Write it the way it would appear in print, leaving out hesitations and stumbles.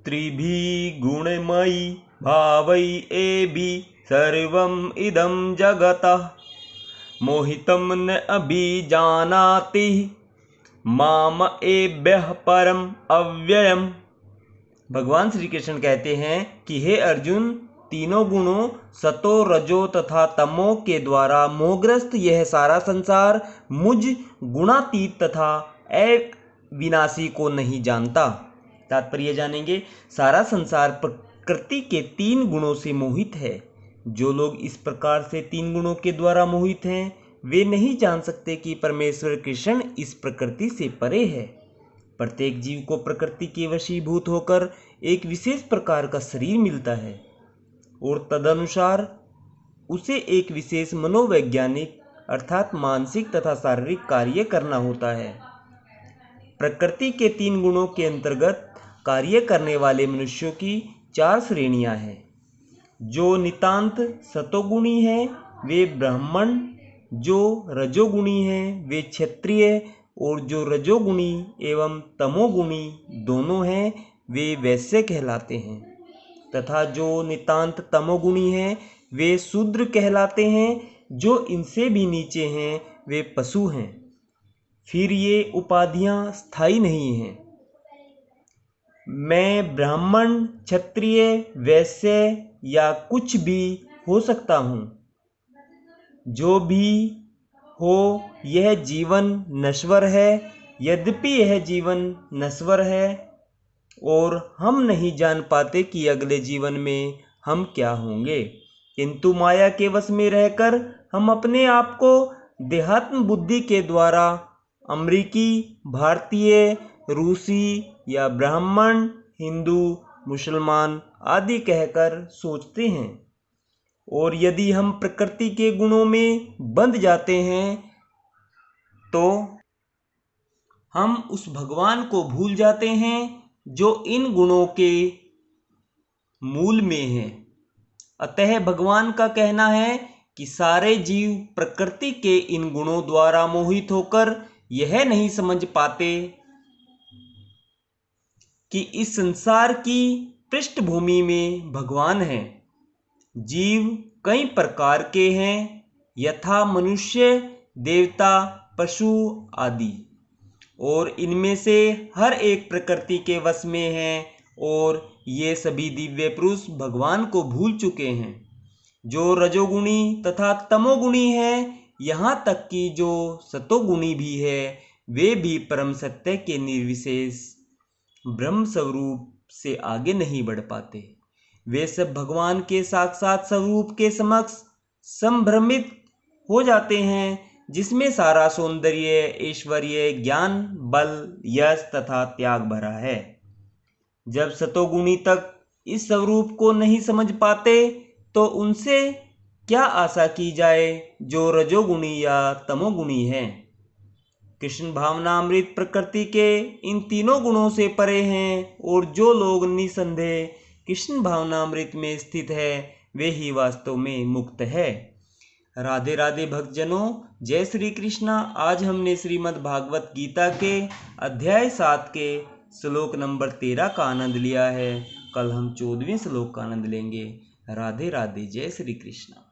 त्रिभी गुणमयी भावै एभि सर्वम् इदं जगतः मोहितं न अभिजानाति माम एभ्यः परम अव्ययम्। भगवान श्री कृष्ण कहते हैं कि हे अर्जुन, तीनों गुणों सतो रजो तथा तमो के द्वारा मोहग्रस्त यह सारा संसार मुझ गुणातीत तथा अविनाशी को नहीं जानता। तात्पर्य जानेंगे, सारा संसार प्रकृति के 3 गुणों से मोहित है। जो लोग इस प्रकार से 3 गुणों के द्वारा मोहित हैं वे नहीं जान सकते कि परमेश्वर कृष्ण इस प्रकृति से परे है। प्रत्येक जीव को प्रकृति के वशीभूत होकर एक विशेष प्रकार का शरीर मिलता है और तदनुसार उसे एक विशेष मनोवैज्ञानिक अर्थात मानसिक तथा शारीरिक कार्य करना होता है। प्रकृति के 3 गुणों के अंतर्गत कार्य करने वाले मनुष्यों की 4 श्रेणियां हैं। जो नितांत सतोगुणी हैं वे ब्राह्मण, जो रजोगुणी हैं वे क्षत्रिय और जो रजोगुणी एवं तमोगुणी दोनों हैं वे वैश्य कहलाते हैं, तथा जो नितांत तमोगुणी हैं वे शूद्र कहलाते हैं। जो इनसे भी नीचे हैं वे पशु हैं। फिर ये उपाधियां स्थायी नहीं हैं। मैं ब्राह्मण, क्षत्रिय, वैश्य या कुछ भी हो सकता हूँ। जो भी हो यह जीवन नश्वर है। यद्यपि यह जीवन नश्वर है और हम नहीं जान पाते कि अगले जीवन में हम क्या होंगे, किंतु माया के वश में रहकर हम अपने आप को देहात्म बुद्धि के द्वारा अमेरिकी, भारतीय, रूसी या ब्राह्मण, हिंदू, मुसलमान आदि कहकर सोचते हैं। और यदि हम प्रकृति के गुणों में बंध जाते हैं तो हम उस भगवान को भूल जाते हैं जो इन गुणों के मूल में है। अतः भगवान का कहना है कि सारे जीव प्रकृति के इन गुणों द्वारा मोहित होकर यह नहीं समझ पाते कि इस संसार की पृष्ठभूमि में भगवान है। जीव कई प्रकार के हैं, यथा मनुष्य, देवता, पशु आदि, और इनमें से हर एक प्रकृति के वश में है और ये सभी दिव्य पुरुष भगवान को भूल चुके हैं। जो रजोगुणी तथा तमोगुणी है, यहाँ तक कि जो सतोगुणी भी है, वे भी परम सत्य के निर्विशेष ब्रह्म स्वरूप से आगे नहीं बढ़ पाते। वे सब भगवान के साक्षात स्वरूप के समक्ष संभ्रमित हो जाते हैं, जिसमें सारा सौंदर्य, ऐश्वर्य, ज्ञान, बल, यश तथा त्याग भरा है। जब सतोगुणी तक इस स्वरूप को नहीं समझ पाते तो उनसे क्या आशा की जाए जो रजोगुणी या तमोगुणी हैं। कृष्ण भावनामृत प्रकृति के इन तीनों गुणों से परे हैं और जो लोग निसंदेह कृष्ण भावनामृत में स्थित है वे ही वास्तव में मुक्त है। राधे राधे भक्तजनों, जय श्री कृष्णा। आज हमने श्रीमद् भागवत गीता के अध्याय 7 के श्लोक नंबर 13 का आनंद लिया है। कल हम 14वें श्लोक का आनंद लेंगे। राधे राधे, जय श्री कृष्णा।